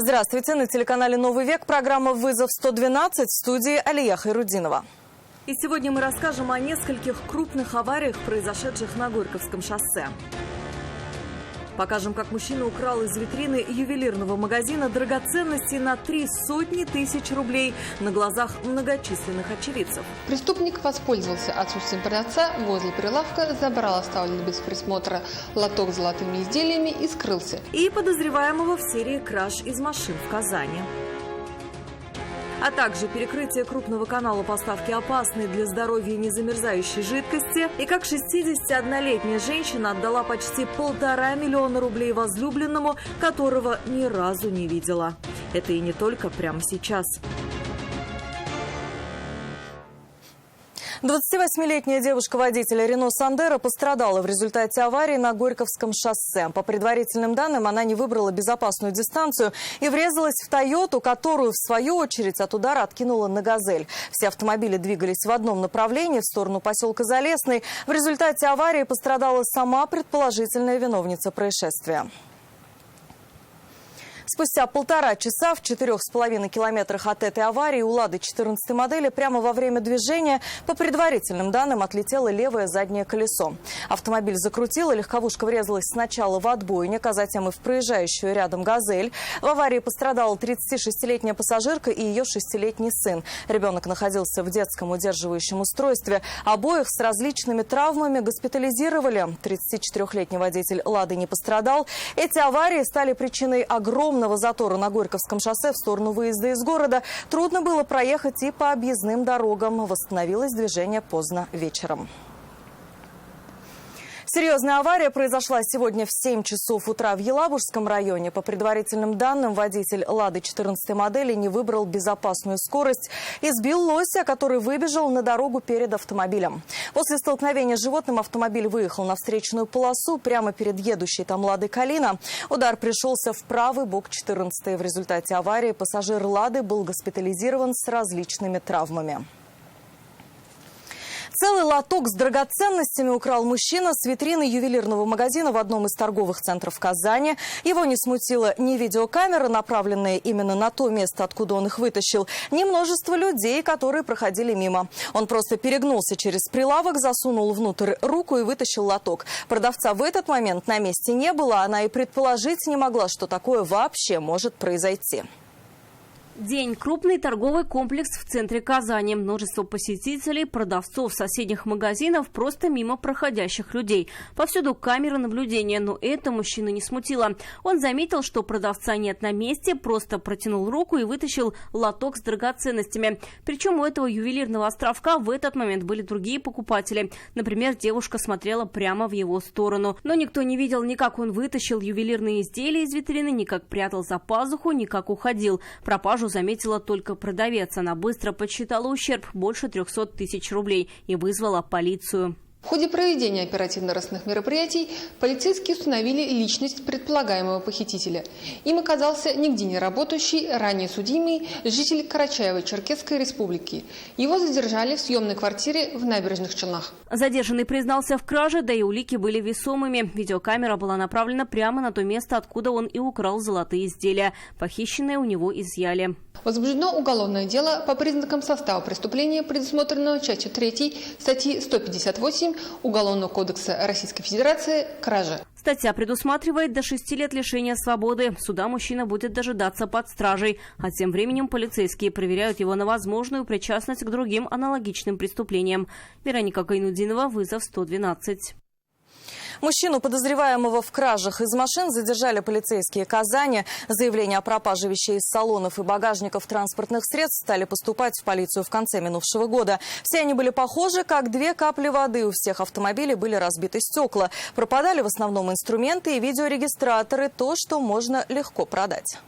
Здравствуйте, на телеканале «Новый век» программа «Вызов 112» в студии Алия Хайрудинова. И сегодня мы расскажем о нескольких крупных авариях, произошедших на Горьковском шоссе. Покажем, как мужчина украл из витрины ювелирного магазина драгоценности на 300 000 рублей на глазах многочисленных очевидцев. Преступник воспользовался отсутствием продавца возле прилавка, забрал оставленный без присмотра лоток с золотыми изделиями и скрылся. И подозреваемого в серии краж из машин в Казани. А также перекрытие крупного канала поставки опасной для здоровья незамерзающей жидкости, и как 61-летняя женщина отдала почти 1,5 миллиона рублей возлюбленному, которого ни разу не видела. Это и не только прямо сейчас. 28-летняя девушка-водитель Рено Сандеро пострадала в результате аварии на Горьковском шоссе. По предварительным данным, она не выбрала безопасную дистанцию и врезалась в «Тойоту», которую, в свою очередь, от удара откинула на «Газель». Все автомобили двигались в одном направлении, в сторону поселка Залесный. В результате аварии пострадала сама предположительная виновница происшествия. Спустя 1,5 часа в 4,5 километрах от этой аварии у «Лады» 14 модели прямо во время движения, по предварительным данным, отлетело левое заднее колесо. Автомобиль закрутило, легковушка врезалась сначала в отбойник, а затем и в проезжающую рядом «Газель». В аварии пострадала 36-летняя пассажирка и ее 6-летний сын. Ребенок находился в детском удерживающем устройстве. Обоих с различными травмами госпитализировали. 34-летний водитель «Лады» не пострадал. Эти аварии стали причиной огромного затора на Горьковском шоссе в сторону выезда из города. Трудно было проехать и по объездным дорогам. Восстановилось движение поздно вечером. Серьезная авария произошла сегодня в 7 часов утра в Елабужском районе. По предварительным данным, водитель «Лады» 14 модели не выбрал безопасную скорость и сбил лося, который выбежал на дорогу перед автомобилем. После столкновения с животным автомобиль выехал на встречную полосу прямо перед едущей там «Ладой Калина». Удар пришелся в правый бок 14-й. В результате аварии пассажир «Лады» был госпитализирован с различными травмами. Целый лоток с драгоценностями украл мужчина с витрины ювелирного магазина в одном из торговых центров Казани. Его не смутила ни видеокамера, направленная именно на то место, откуда он их вытащил, ни множество людей, которые проходили мимо. Он просто перегнулся через прилавок, засунул внутрь руку и вытащил лоток. Продавца в этот момент на месте не было, она и предположить не могла, что такое вообще может произойти. День. Крупный торговый комплекс в центре Казани. Множество посетителей, продавцов соседних магазинов, просто мимо проходящих людей. Повсюду камеры наблюдения, но это мужчину не смутило. Он заметил, что продавца нет на месте, просто протянул руку и вытащил лоток с драгоценностями. Причем у этого ювелирного островка в этот момент были другие покупатели. Например, девушка смотрела прямо в его сторону. Но никто не видел ни как он вытащил ювелирные изделия из витрины, ни как прятал за пазуху, ни как уходил. Пропажу заметила только продавец. Она быстро подсчитала ущерб больше 300 000 рублей и вызвала полицию. В ходе проведения оперативно-розыскных мероприятий полицейские установили личность предполагаемого похитителя. Им оказался нигде не работающий, ранее судимый житель Карачаево-Черкесской республики. Его задержали в съемной квартире в Набережных Челнах. Задержанный признался в краже, да и улики были весомыми. Видеокамера была направлена прямо на то место, откуда он и украл золотые изделия. Похищенные у него изъяли. Возбуждено уголовное дело по признакам состава преступления, предусмотренного частью 3 статьи 158 Уголовного кодекса Российской Федерации «Кража». Статья предусматривает до 6 лет лишения свободы. Суда мужчина будет дожидаться под стражей. А тем временем полицейские проверяют его на возможную причастность к другим аналогичным преступлениям. Вероника Гайнудинова, «Вызов 112». Мужчину, подозреваемого в кражах из машин, задержали полицейские Казани. Заявления о пропаже вещей из салонов и багажников транспортных средств стали поступать в полицию в конце минувшего года. Все они были похожи, как 2 капли воды. У всех автомобилей были разбиты стекла. Пропадали в основном инструменты и видеорегистраторы, то, что можно легко продать.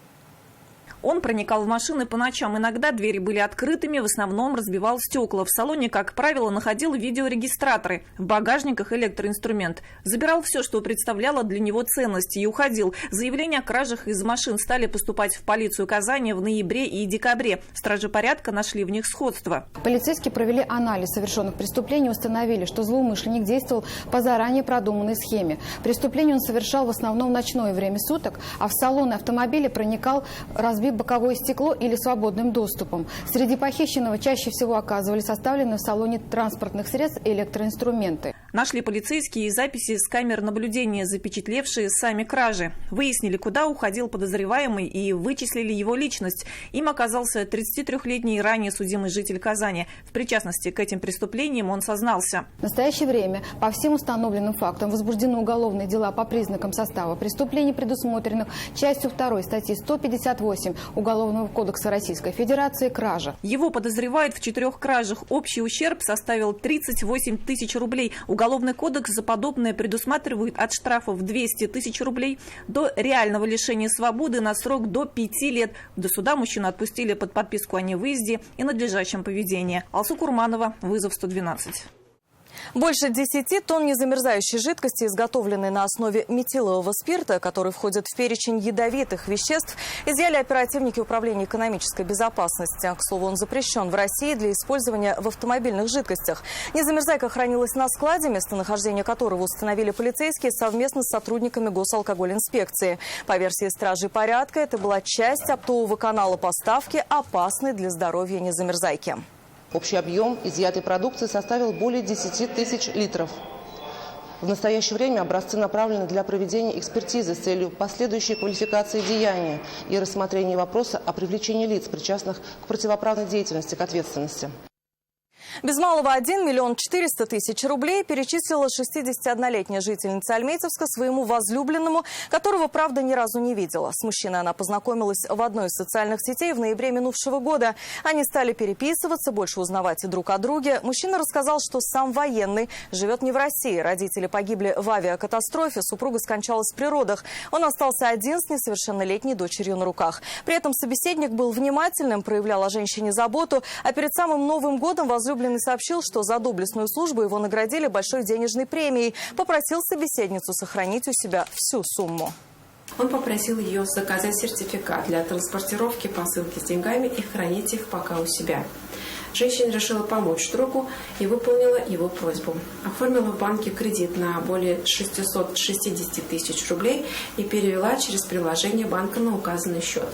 Он проникал в машины по ночам. Иногда двери были открытыми, в основном разбивал стекла. В салоне, как правило, находил видеорегистраторы. В багажниках электроинструмент. Забирал все, что представляло для него ценность, и уходил. Заявления о кражах из машин стали поступать в полицию Казани в ноябре и декабре. Стражи порядка нашли в них сходство. Полицейские провели анализ совершенных преступлений и установили, что злоумышленник действовал по заранее продуманной схеме. Преступление он совершал в основном в ночное время суток, а в салоны автомобиля проникал, разбив боковое стекло или свободным доступом. Среди похищенного чаще всего оказывались оставлены в салоне транспортных средств и электроинструменты. Нашли полицейские и записи с камер наблюдения, запечатлевшие сами кражи. Выяснили, куда уходил подозреваемый, и вычислили его личность. Им оказался 33-летний ранее судимый житель Казани. В причастности к этим преступлениям он сознался. В настоящее время по всем установленным фактам возбуждены уголовные дела по признакам состава преступлений, предусмотренных частью 2 статьи 158 Уголовного кодекса Российской Федерации «Кража». Его подозревают в 4 кражах. Общий ущерб составил 38 тысяч рублей. Уголовный кодекс за подобное предусматривает от штрафов 200 тысяч рублей до реального лишения свободы на срок до 5 лет. До суда мужчину отпустили под подписку о невыезде и надлежащем поведении. Алсу Курманова, вызов 112. Больше 10 тонн незамерзающей жидкости, изготовленной на основе метилового спирта, который входит в перечень ядовитых веществ, изъяли оперативники Управления экономической безопасности. К слову, он запрещен в России для использования в автомобильных жидкостях. Незамерзайка хранилась на складе, местонахождение которого установили полицейские совместно с сотрудниками госалкогольинспекции. По версии стражей порядка, это была часть оптового канала поставки, опасной для здоровья незамерзайки. Общий объем изъятой продукции составил более 10 тысяч литров. В настоящее время образцы направлены для проведения экспертизы с целью последующей квалификации деяния и рассмотрения вопроса о привлечении лиц, причастных к противоправной деятельности, к ответственности. Без малого 1 400 000 рублей перечислила 61-летняя жительница Альметьевска своему возлюбленному, которого, правда, ни разу не видела. С мужчиной она познакомилась в одной из социальных сетей в ноябре минувшего года. Они стали переписываться, больше узнавать друг о друге. Мужчина рассказал, что сам военный, живет не в России. Родители погибли в авиакатастрофе, супруга скончалась при родах. Он остался один с несовершеннолетней дочерью на руках. При этом собеседник был внимательным, проявлял о женщине заботу, а перед самым Новым годом возлюбленный сообщил, что за доблестную службу его наградили большой денежной премией. Попросил собеседницу сохранить у себя всю сумму. Он попросил ее заказать сертификат для транспортировки посылки с деньгами и хранить их пока у себя. Женщина решила помочь другу и выполнила его просьбу. Оформила в банке кредит на более 660 тысяч рублей и перевела через приложение банка на указанный счет.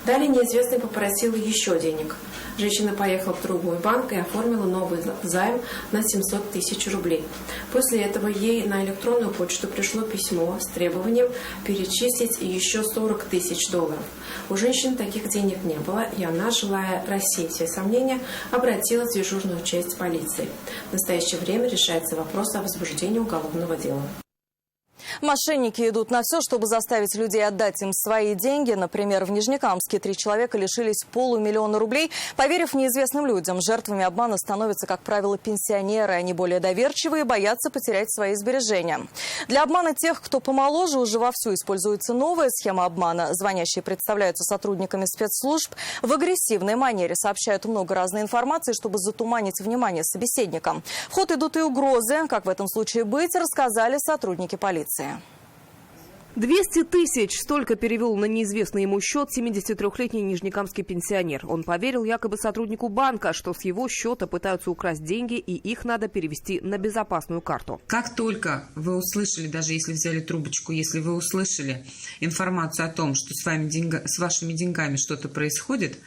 Далее неизвестный попросил еще денег. Женщина поехала в другой банк и оформила новый займ на 700 тысяч рублей. После этого ей на электронную почту пришло письмо с требованием перечислить еще 40 тысяч долларов. У женщины таких денег не было, и она, желая рассеять все сомнения, обратилась в дежурную часть полиции. В настоящее время решается вопрос о возбуждении уголовного дела. Мошенники идут на все, чтобы заставить людей отдать им свои деньги. Например, в Нижнекамске 3 человека лишились $500 000 рублей, поверив неизвестным людям. Жертвами обмана становятся, как правило, пенсионеры. Они более доверчивые и боятся потерять свои сбережения. Для обмана тех, кто помоложе, уже вовсю используется новая схема обмана. Звонящие представляются сотрудниками спецслужб. В агрессивной манере сообщают много разной информации, чтобы затуманить внимание собеседникам. В ход идут и угрозы. Как в этом случае быть, рассказали сотрудники полиции. 200 тысяч – столько перевел на неизвестный ему счет 73-летний нижнекамский пенсионер. Он поверил якобы сотруднику банка, что с его счета пытаются украсть деньги и их надо перевести на безопасную карту. Как только вы услышали, даже если взяли трубочку, если вы услышали информацию о том, что с вашими деньгами что-то происходит,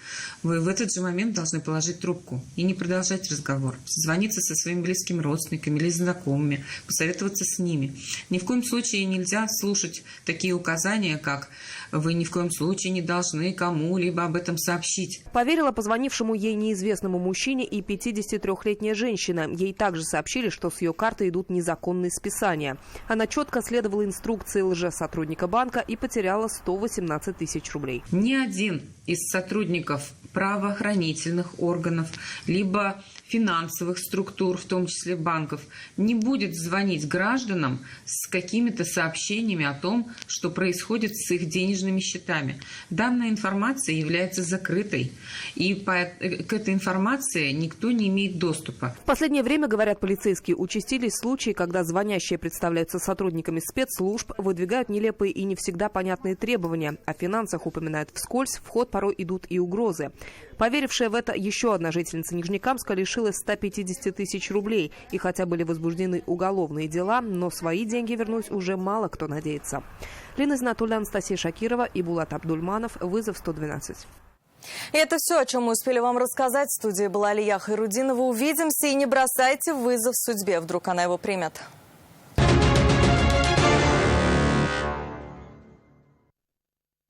вы в этот же момент должны положить трубку и не продолжать разговор. Созвониться со своими близкими родственниками или знакомыми, посоветоваться с ними. Ни в коем случае нельзя слушать такие указания, как «вы ни в коем случае не должны кому-либо об этом сообщить». Поверила позвонившему ей неизвестному мужчине и 53-летняя женщина. Ей также сообщили, что с ее карты идут незаконные списания. Она четко следовала инструкции лжесотрудника банка и потеряла 118 тысяч рублей. Ни один из сотрудников правоохранительных органов, либо финансовых структур, в том числе банков, не будет звонить гражданам с какими-то сообщениями о том, что происходит с их денежными счетами. Данная информация является закрытой, и к этой информации никто не имеет доступа. В последнее время, говорят полицейские, участились случаи, когда звонящие представляются сотрудниками спецслужб, выдвигают нелепые и не всегда понятные требования. О финансах упоминают вскользь, в ход порой идут и угрозы. Поверившая в это еще одна жительница Нижнекамска лишилась 150 тысяч рублей. И хотя были возбуждены уголовные дела, но свои деньги вернуть уже мало кто надеется. Лина Знатуля, Анастасия Шакирова и Булат Абдульманов. Вызов 112. И это все, о чем мы успели вам рассказать. В студии была Алия Хайрудинова. Увидимся и не бросайте вызов судьбе. Вдруг она его примет.